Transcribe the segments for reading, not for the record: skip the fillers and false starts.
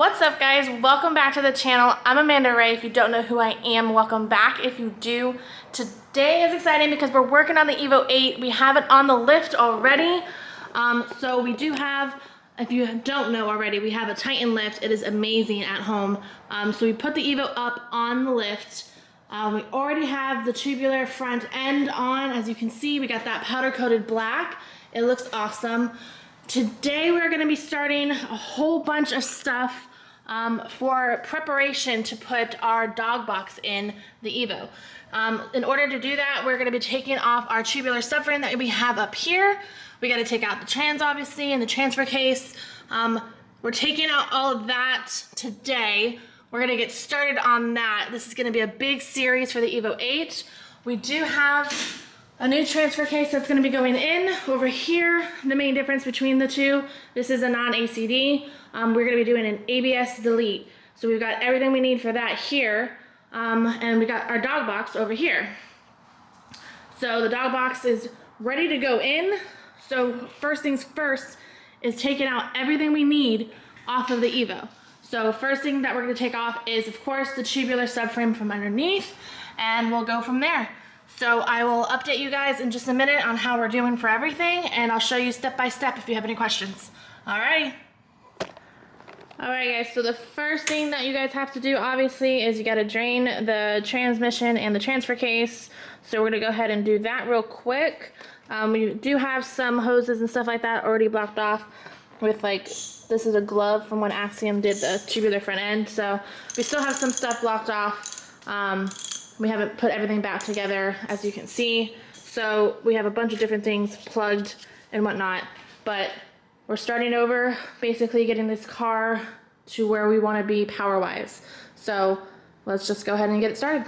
What's up, guys? Welcome back to the channel. I'm Amanda Ray. If you don't know who I am, welcome back. If you do, today is exciting because we're working on the Evo 8. We have it on the lift already. So we do have, if you don't know already, we have a Titan lift. It is amazing at home. So we put the Evo up on the lift. We already have the tubular front end on. As you can see, we got that powder coated black. It looks awesome. Today we're going to be starting a whole bunch of stuff for preparation to put our dog box in the Evo. In order to do that, we're going to be taking off our tubular subframe that we have up here. We got to take out the trans, obviously, and the transfer case. We're taking out all of that today. We're going to get started on that. This is going to be a big series for the Evo 8. We do have a new transfer case that's going to be going in over here. The main difference between the two, this is a non-EXEDY. We're going to be doing an ABS delete. So we've got everything we need for that here. And we got our dog box over here. So the dog box is ready to go in. So first things first is taking out everything we need off of the Evo. So first thing that we're going to take off is, of course, the tubular subframe from underneath, and we'll go from there. So I will update you guys in just a minute on how we're doing for everything, and I'll show you step by step if you have any questions. Alrighty. Alright guys, so the first thing that you guys have to do, obviously, is you got to drain the transmission and the transfer case. So we're going to go ahead and do that real quick. We do have some hoses and stuff like that already blocked off with, like, this is a glove from when Axiom did the tubular front end. So we still have some stuff blocked off. We haven't put everything back together, as you can see. So we have a bunch of different things plugged and whatnot. But we're starting over, basically getting this car to where we want to be power-wise. So let's just go ahead and get it started.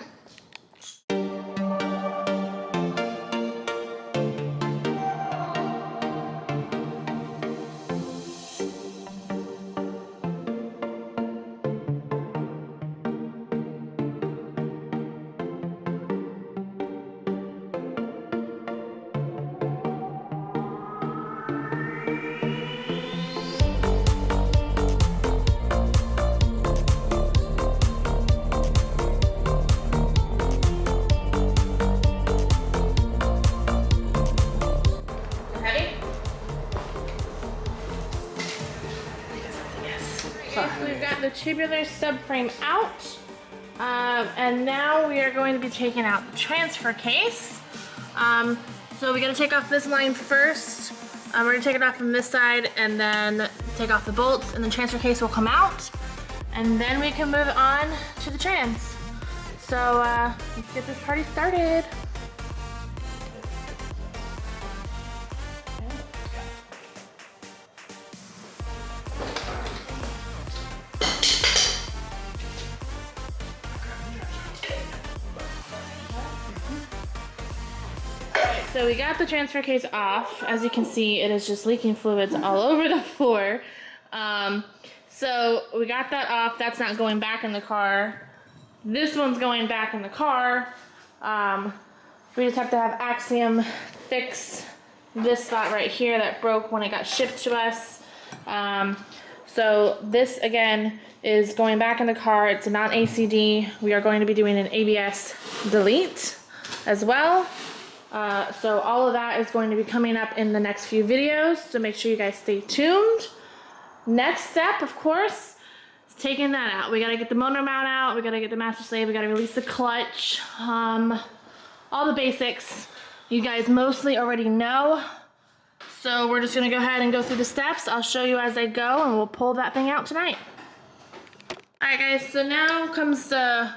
We've got the tubular subframe out, and now we are going to be taking out the transfer case. So we got to take off this line first. We're going to take it off from this side and then take off the bolts, and the transfer case will come out, and then we can move on to the trans. So let's get this party started. So we got the transfer case off. As you can see, it is just leaking fluids all over the floor. So we got that off. That's not going back in the car. This one's going back in the car. We just have to have Axiom fix this spot right here that broke when it got shipped to us. So this, again, is going back in the car. It's a non-EXEDY. We are going to be doing an ABS delete as well. So all of that is going to be coming up in the next few videos, so make sure you guys stay tuned. Next step, of course, is taking that out. We gotta get the motor mount out, we gotta get the master slave, we gotta release the clutch, all the basics you guys mostly already know. So we're just gonna go ahead and go through the steps. I'll show you as I go, and we'll pull that thing out tonight. Alright guys, so now comes the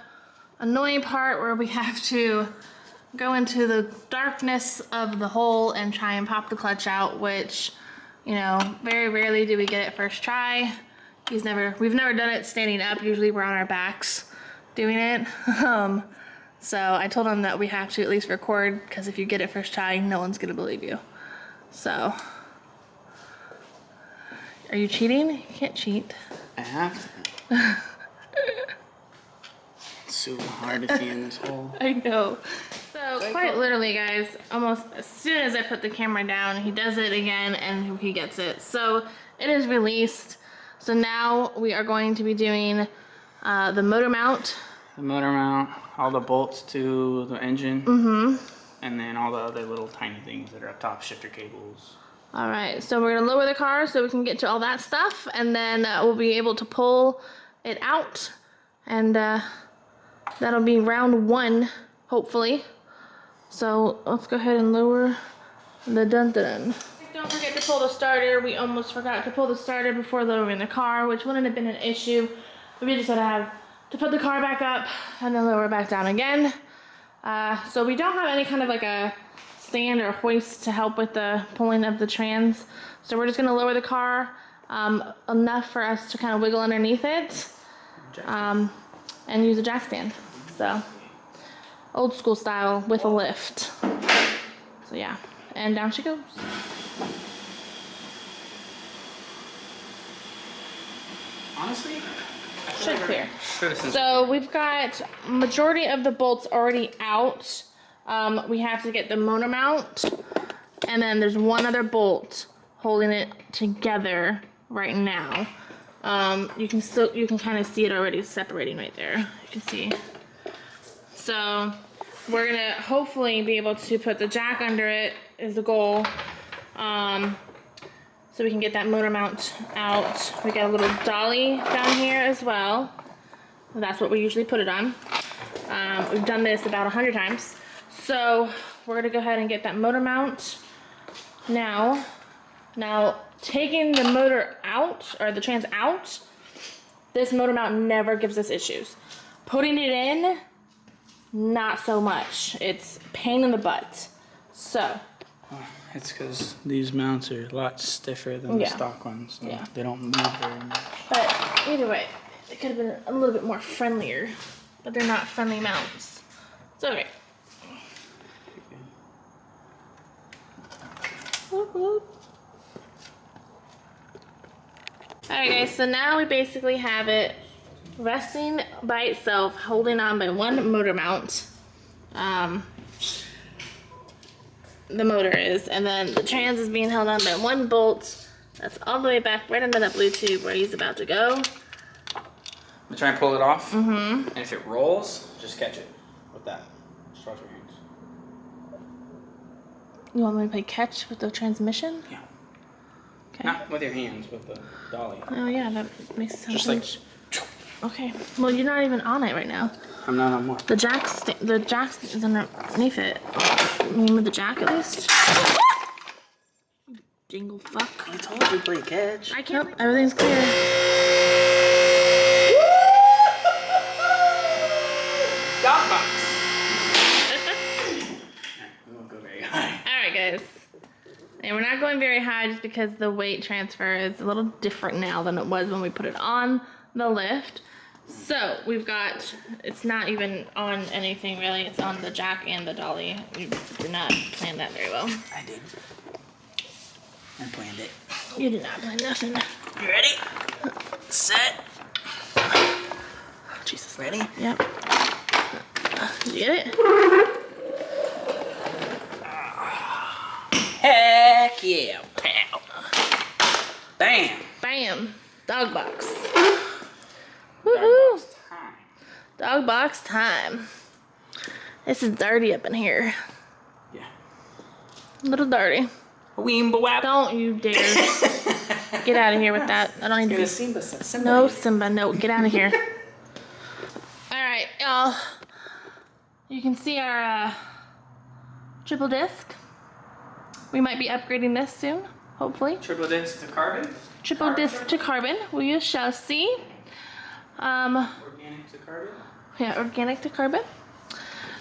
annoying part where we have to go into the darkness of the hole and try and pop the clutch out, which, you know, very rarely do we get it first try. We've never done it standing up. Usually we're on our backs doing it. So I told him that we have to at least record, because if you get it first try, no one's gonna believe you. So, are you cheating? You can't cheat. I have to. It's super hard to see in this hole. I know. So quite literally, guys, almost as soon as I put the camera down, he does it again and he gets it. So it is released. So now we are going to be doing the motor mount. The motor mount, all the bolts to the engine. And then all the other little tiny things that are up top, shifter cables. All right, so we're gonna lower the car so we can get to all that stuff, and then we'll be able to pull it out, and that'll be round 1, hopefully. So let's go ahead and lower the dun-dun. Don't forget to pull the starter. We almost forgot to pull the starter before lowering the car, which wouldn't have been an issue. We just had to have to put the car back up and then lower it back down again. So we don't have any kind of like a stand or hoist to help with the pulling of the trans. So we're just gonna lower the car enough for us to kind of wiggle underneath it and use a jack stand. So old school style with a lift. So yeah, and down she goes. Honestly, Should clear. So we've got majority of the bolts already out. We have to get the motor mount, and then there's one other bolt holding it together right now. You can kind of see it already separating right there. You can see. So we're gonna hopefully be able to put the jack under it is the goal. So we can get that motor mount out. We got a little dolly down here as well. That's what we usually put it on. We've done this about 100 times. So we're gonna go ahead and get that motor mount now. Now taking the motor out, or the trans out, this motor mount never gives us issues. Putting it in, not so much. It's a pain in the butt. So. It's because these mounts are a lot stiffer than the stock ones. So they don't move very much. But either way, they could have been a little bit more friendlier, but they're not friendly mounts. It's okay. Whoop, whoop. Alright guys, so now we basically have it resting by itself, holding on by one motor mount. The motor is, and then the trans is being held on by one bolt. That's all the way back right under that blue tube where he's about to go. I'm gonna try and pull it off. And if it rolls, just catch it with that. Just cross your hands. You want me to play catch with the transmission? Yeah. Okay. Not with your hands, with the dolly. Oh yeah, that makes sense. Just like. Okay. Well, you're not even on it right now. I'm not on more. The jack is underneath it. You move the jack at least? Jingle fuck. I told you play catch. I can't. Nope, everything's clear. Dog box. We won't go very high. Alright guys. And we're not going very high just because the weight transfer is a little different now than it was when we put it on the lift. So we've got, it's not even on anything really, it's on the jack and the dolly. We did not plan that very well. I did. I planned it. You did not plan nothing. You ready? Set. Jesus, ready? Yep. Did you get it? Heck yeah. Pow. Bam. Bam. Dog box. Woohoo! Dog box time. This is dirty up in here. Yeah. A little dirty. Weemba. Don't you dare. Get out of here with that. I don't need to be. Simba. No, Simba, no. Get out of here. Alright, y'all. You can see our triple disc. We might be upgrading this soon, hopefully. Triple disc to carbon? Triple disc to carbon. We shall see. Organic to carbon? Yeah, organic to carbon.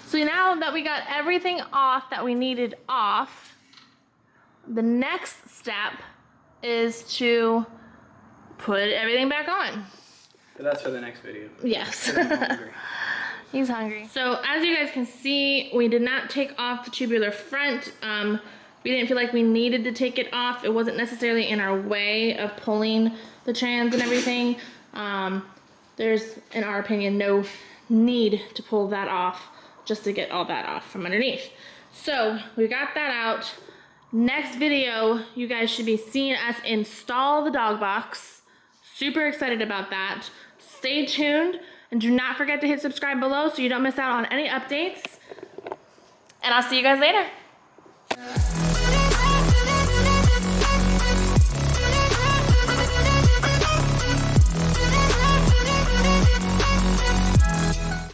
So now that we got everything off that we needed off, the next step is to put everything back on. But that's for the next video. Yes. I'm hungry. He's hungry. So as you guys can see, we did not take off the tubular front. We didn't feel like we needed to take it off. It wasn't necessarily in our way of pulling the trans and everything. There's, in our opinion, no need to pull that off just to get all that off from underneath. So we got that out. Next video, you guys should be seeing us install the dog box Super excited about that. Stay tuned and do not forget to hit subscribe below so you don't miss out on any updates. And I'll see you guys later.